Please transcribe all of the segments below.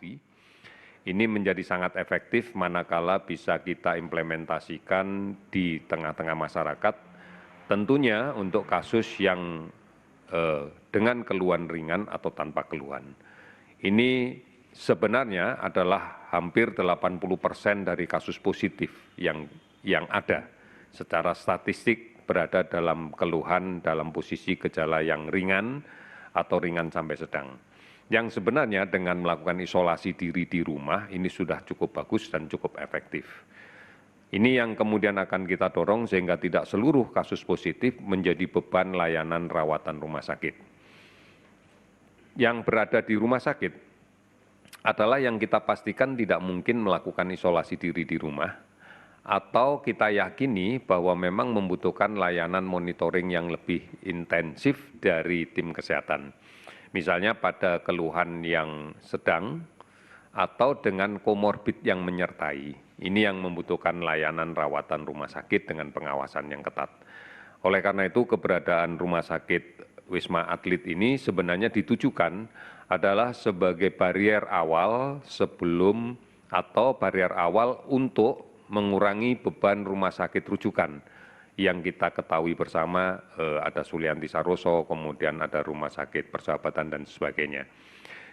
diri. Ini menjadi sangat efektif manakala bisa kita implementasikan di tengah-tengah masyarakat, tentunya untuk kasus yang dengan keluhan ringan atau tanpa keluhan. Ini sebenarnya adalah hampir 80% dari kasus positif yang ada secara statistik berada dalam keluhan dalam posisi gejala yang ringan atau ringan sampai sedang. Yang sebenarnya dengan melakukan isolasi diri di rumah ini sudah cukup bagus dan cukup efektif. Ini yang kemudian akan kita dorong sehingga tidak seluruh kasus positif menjadi beban layanan rawatan rumah sakit. Yang berada di rumah sakit adalah yang kita pastikan tidak mungkin melakukan isolasi diri di rumah, atau kita yakini bahwa memang membutuhkan layanan monitoring yang lebih intensif dari tim kesehatan. Misalnya pada keluhan yang sedang atau dengan komorbid yang menyertai. Ini yang membutuhkan layanan rawatan rumah sakit dengan pengawasan yang ketat. Oleh karena itu, keberadaan rumah sakit Wisma Atlet ini sebenarnya ditujukan adalah sebagai barier awal sebelum atau barier awal untuk mengurangi beban rumah sakit rujukan yang kita ketahui bersama ada Sulianti Saroso, kemudian ada Rumah Sakit Persahabatan dan sebagainya.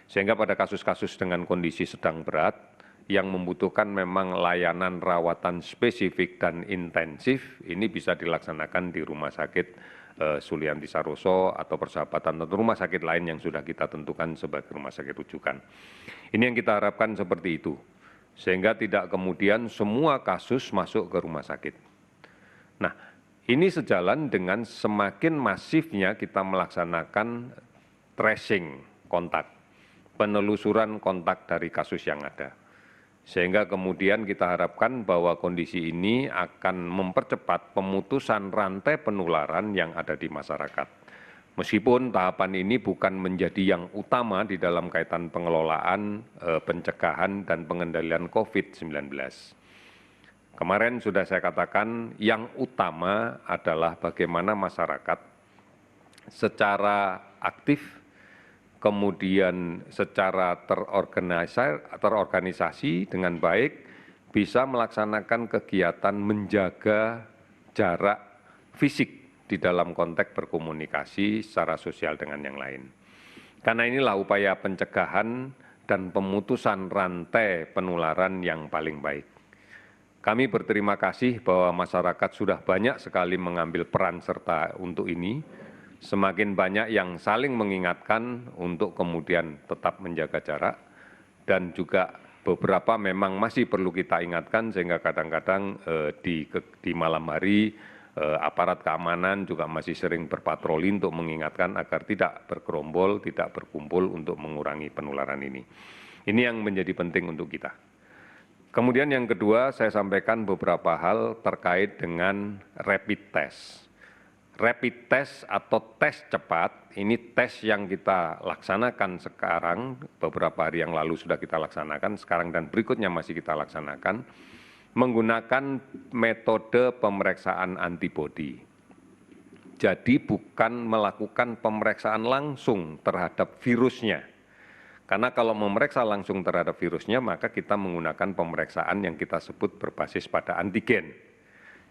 Sehingga pada kasus-kasus dengan kondisi sedang berat yang membutuhkan memang layanan rawatan spesifik dan intensif, ini bisa dilaksanakan di Rumah Sakit Sulianti Saroso atau Persahabatan atau rumah sakit lain yang sudah kita tentukan sebagai rumah sakit rujukan. Ini yang kita harapkan seperti itu, sehingga tidak kemudian semua kasus masuk ke rumah sakit. Nah, ini sejalan dengan semakin masifnya kita melaksanakan tracing kontak, penelusuran kontak dari kasus yang ada. Sehingga kemudian kita harapkan bahwa kondisi ini akan mempercepat pemutusan rantai penularan yang ada di masyarakat. Meskipun tahapan ini bukan menjadi yang utama di dalam kaitan pengelolaan, pencegahan, dan pengendalian COVID-19. Kemarin sudah saya katakan yang utama adalah bagaimana masyarakat secara aktif, kemudian secara terorganisasi dengan baik, bisa melaksanakan kegiatan menjaga jarak fisik di dalam konteks berkomunikasi secara sosial dengan yang lain. Karena inilah upaya pencegahan dan pemutusan rantai penularan yang paling baik. Kami berterima kasih bahwa masyarakat sudah banyak sekali mengambil peran serta untuk ini. Semakin banyak yang saling mengingatkan untuk kemudian tetap menjaga jarak, dan juga beberapa memang masih perlu kita ingatkan sehingga kadang-kadang di malam hari aparat keamanan juga masih sering berpatroli untuk mengingatkan agar tidak bergerombol, tidak berkumpul untuk mengurangi penularan ini. Ini yang menjadi penting untuk kita. Kemudian yang kedua, saya sampaikan beberapa hal terkait dengan rapid test. Rapid test atau tes cepat, ini tes yang kita laksanakan sekarang, beberapa hari yang lalu sudah kita laksanakan, sekarang dan berikutnya masih kita laksanakan, menggunakan metode pemeriksaan antibodi. Jadi bukan melakukan pemeriksaan langsung terhadap virusnya. Karena kalau memeriksa langsung terhadap virusnya, maka kita menggunakan pemeriksaan yang kita sebut berbasis pada antigen.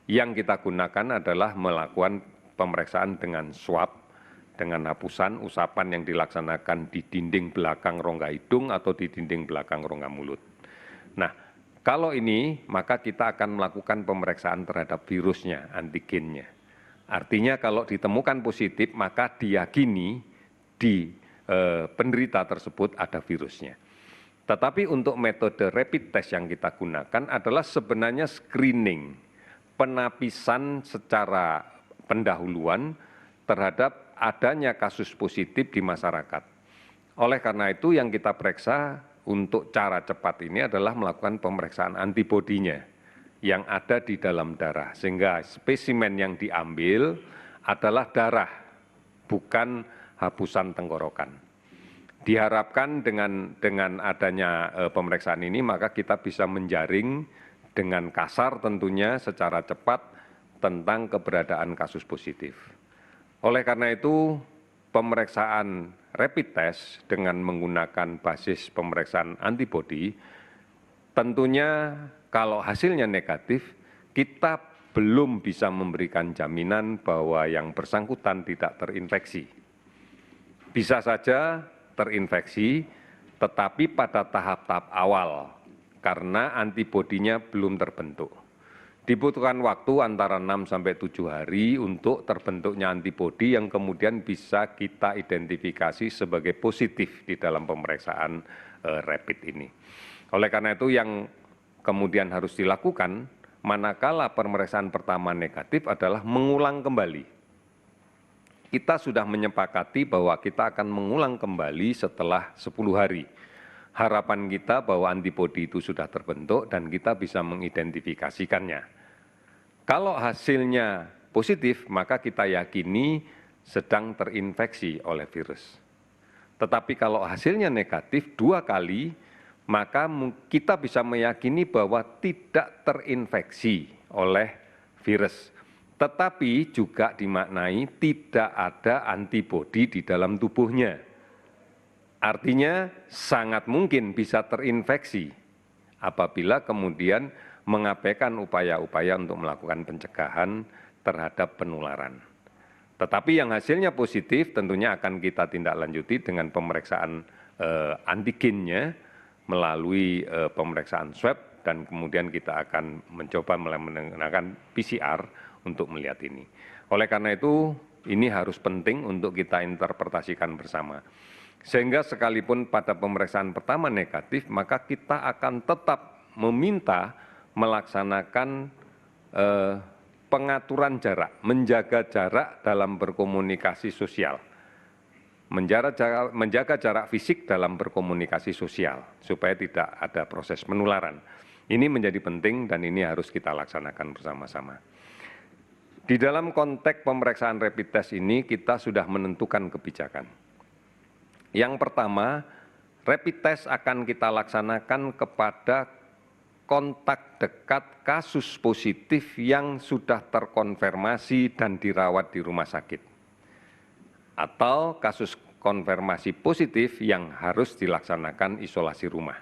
Yang kita gunakan adalah melakukan pemeriksaan dengan swab, dengan hapusan, usapan yang dilaksanakan di dinding belakang rongga hidung atau di dinding belakang rongga mulut. Nah, kalau ini, maka kita akan melakukan pemeriksaan terhadap virusnya, antigennya. Artinya kalau ditemukan positif, maka diyakini di penderita tersebut ada virusnya. Tetapi untuk metode rapid test yang kita gunakan adalah sebenarnya screening, penapisan secara pendahuluan terhadap adanya kasus positif di masyarakat. Oleh karena itu yang kita periksa untuk cara cepat ini adalah melakukan pemeriksaan antibodinya yang ada di dalam darah. Sehingga spesimen yang diambil adalah darah, bukan hapusan tenggorokan. Diharapkan dengan adanya pemeriksaan ini, maka kita bisa menjaring dengan kasar tentunya secara cepat tentang keberadaan kasus positif. Oleh karena itu, pemeriksaan rapid test dengan menggunakan basis pemeriksaan antibodi, tentunya kalau hasilnya negatif, kita belum bisa memberikan jaminan bahwa yang bersangkutan tidak terinfeksi. Bisa saja terinfeksi, tetapi pada tahap-tahap awal, karena antibodinya belum terbentuk. Dibutuhkan waktu antara 6-7 hari untuk terbentuknya antibodi yang kemudian bisa kita identifikasi sebagai positif di dalam pemeriksaan rapid ini. Oleh karena itu yang kemudian harus dilakukan, manakala pemeriksaan pertama negatif adalah mengulang kembali. Kita sudah menyepakati bahwa kita akan mengulang kembali setelah 10 hari. Harapan kita bahwa antibodi itu sudah terbentuk dan kita bisa mengidentifikasikannya. Kalau hasilnya positif, maka kita yakini sedang terinfeksi oleh virus. Tetapi kalau hasilnya negatif 2 kali, maka kita bisa meyakini bahwa tidak terinfeksi oleh virus. Tetapi juga dimaknai tidak ada antibodi di dalam tubuhnya. Artinya sangat mungkin bisa terinfeksi apabila kemudian mengabaikan upaya-upaya untuk melakukan pencegahan terhadap penularan. Tetapi yang hasilnya positif tentunya akan kita tindak lanjuti dengan pemeriksaan antigennya melalui pemeriksaan swab dan kemudian kita akan mencoba menggunakan PCR untuk melihat ini. Oleh karena itu, ini harus penting untuk kita interpretasikan bersama. Sehingga sekalipun pada pemeriksaan pertama negatif, maka kita akan tetap meminta melaksanakan pengaturan jarak, menjaga jarak dalam berkomunikasi sosial, menjaga jarak fisik dalam berkomunikasi sosial, supaya tidak ada proses penularan. Ini menjadi penting dan ini harus kita laksanakan bersama-sama. Di dalam konteks pemeriksaan rapid test ini, kita sudah menentukan kebijakan. Yang pertama, rapid test akan kita laksanakan kepada kontak dekat kasus positif yang sudah terkonfirmasi dan dirawat di rumah sakit, atau kasus konfirmasi positif yang harus dilaksanakan isolasi rumah.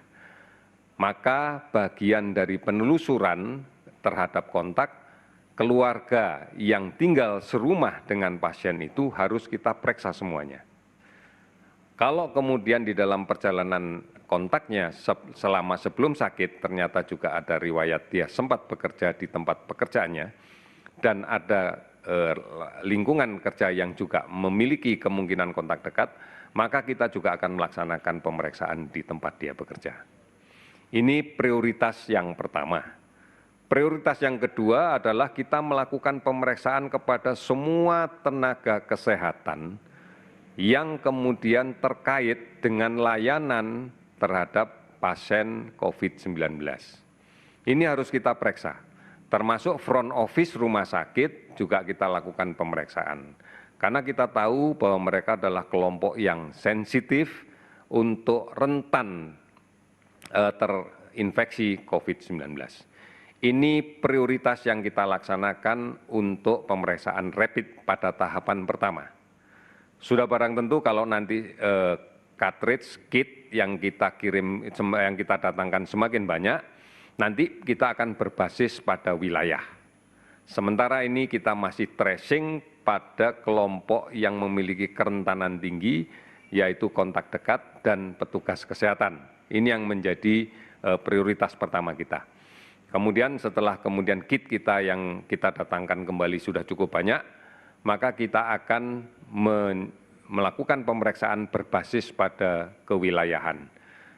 Maka bagian dari penelusuran terhadap kontak, keluarga yang tinggal serumah dengan pasien itu harus kita periksa semuanya. Kalau kemudian di dalam perjalanan kontaknya selama sebelum sakit ternyata juga ada riwayat dia sempat bekerja di tempat pekerjaannya dan ada lingkungan kerja yang juga memiliki kemungkinan kontak dekat, maka kita juga akan melaksanakan pemeriksaan di tempat dia bekerja. Ini prioritas yang pertama. Prioritas yang kedua adalah kita melakukan pemeriksaan kepada semua tenaga kesehatan yang kemudian terkait dengan layanan terhadap pasien COVID-19. Ini harus kita periksa, termasuk front office rumah sakit juga kita lakukan pemeriksaan. Karena kita tahu bahwa mereka adalah kelompok yang sensitif untuk rentan terinfeksi COVID-19. Ini prioritas yang kita laksanakan untuk pemeriksaan rapid pada tahapan pertama. Sudah barang tentu kalau nanti cartridge kit yang kita kirim, yang kita datangkan semakin banyak, nanti kita akan berbasis pada wilayah. Sementara ini kita masih tracing pada kelompok yang memiliki kerentanan tinggi, yaitu kontak dekat dan petugas kesehatan. Ini yang menjadi prioritas pertama kita. Kemudian setelah kit kita yang kita datangkan kembali sudah cukup banyak, maka kita akan melakukan pemeriksaan berbasis pada kewilayahan.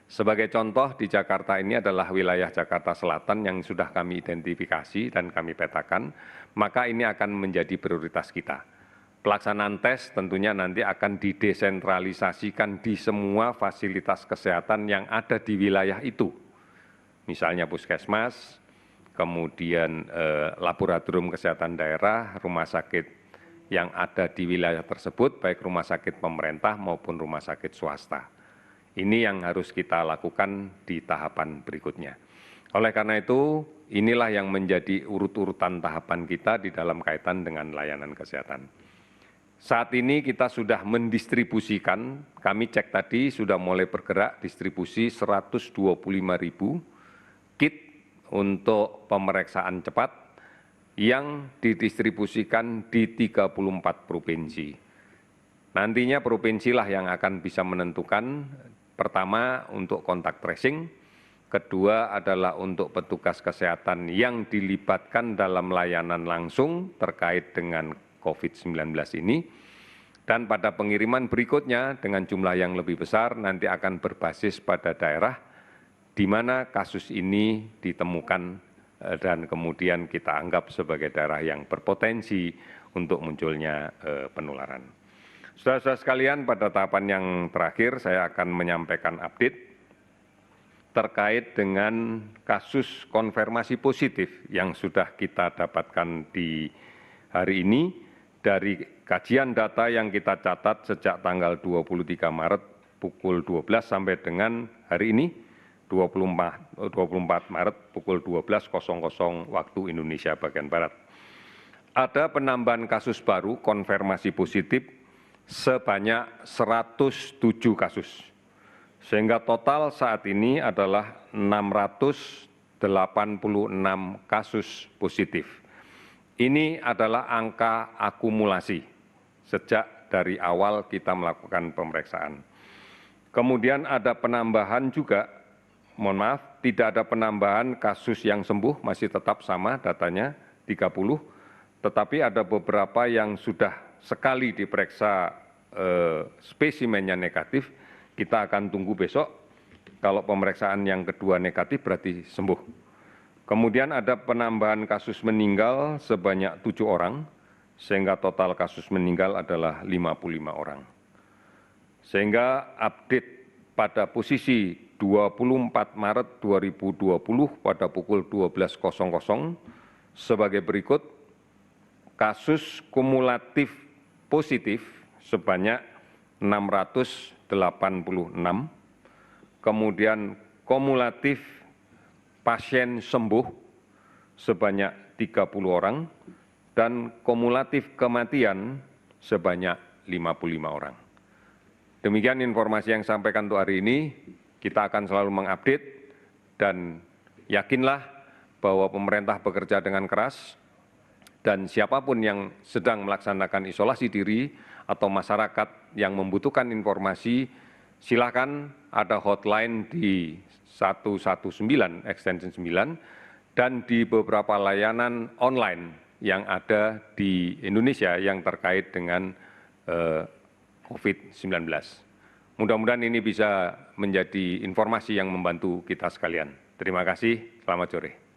Sebagai contoh di Jakarta ini adalah wilayah Jakarta Selatan yang sudah kami identifikasi dan kami petakan, maka ini akan menjadi prioritas kita. Pelaksanaan tes tentunya nanti akan didesentralisasikan di semua fasilitas kesehatan yang ada di wilayah itu. Misalnya puskesmas, kemudian laboratorium kesehatan daerah, rumah sakit yang ada di wilayah tersebut, baik rumah sakit pemerintah maupun rumah sakit swasta. Ini yang harus kita lakukan di tahapan berikutnya. Oleh karena itu, inilah yang menjadi urut-urutan tahapan kita di dalam kaitan dengan layanan kesehatan. Saat ini kita sudah mendistribusikan, kami cek tadi sudah mulai bergerak distribusi 125.000 kit untuk pemeriksaan cepat yang didistribusikan di 34 provinsi. Nantinya provinsilah yang akan bisa menentukan, pertama untuk kontak tracing, kedua adalah untuk petugas kesehatan yang dilibatkan dalam layanan langsung terkait dengan COVID-19 ini, dan pada pengiriman berikutnya dengan jumlah yang lebih besar nanti akan berbasis pada daerah di mana kasus ini ditemukan dan kemudian kita anggap sebagai daerah yang berpotensi untuk munculnya penularan. Saudara-saudara sekalian, pada tahapan yang terakhir saya akan menyampaikan update terkait dengan kasus konfirmasi positif yang sudah kita dapatkan di hari ini. Dari kajian data yang kita catat sejak tanggal 23 Maret pukul 12 sampai dengan hari ini 24 Maret pukul 12.00 waktu Indonesia bagian Barat. Ada penambahan kasus baru konfirmasi positif sebanyak 107 kasus. Sehingga total saat ini adalah 686 kasus positif. Ini adalah angka akumulasi sejak dari awal kita melakukan pemeriksaan. Kemudian ada penambahan juga, mohon maaf, tidak ada penambahan kasus yang sembuh, masih tetap sama datanya 30, tetapi ada beberapa yang sudah sekali diperiksa spesimennya negatif, kita akan tunggu besok. Kalau pemeriksaan yang kedua negatif berarti sembuh. Kemudian ada penambahan kasus meninggal sebanyak 7 orang, sehingga total kasus meninggal adalah 55 orang. Sehingga update pada posisi 24 Maret 2020 pada pukul 12.00 sebagai berikut, kasus kumulatif positif sebanyak 686, kemudian kumulatif pasien sembuh sebanyak 30 orang, dan kumulatif kematian sebanyak 55 orang. Demikian informasi yang saya sampaikan untuk hari ini. Kita akan selalu mengupdate dan yakinlah bahwa pemerintah bekerja dengan keras dan siapapun yang sedang melaksanakan isolasi diri atau masyarakat yang membutuhkan informasi, silakan ada hotline di 119 extension 9 dan di beberapa layanan online yang ada di Indonesia yang terkait dengan COVID-19. Mudah-mudahan ini bisa menjadi informasi yang membantu kita sekalian. Terima kasih, selamat sore.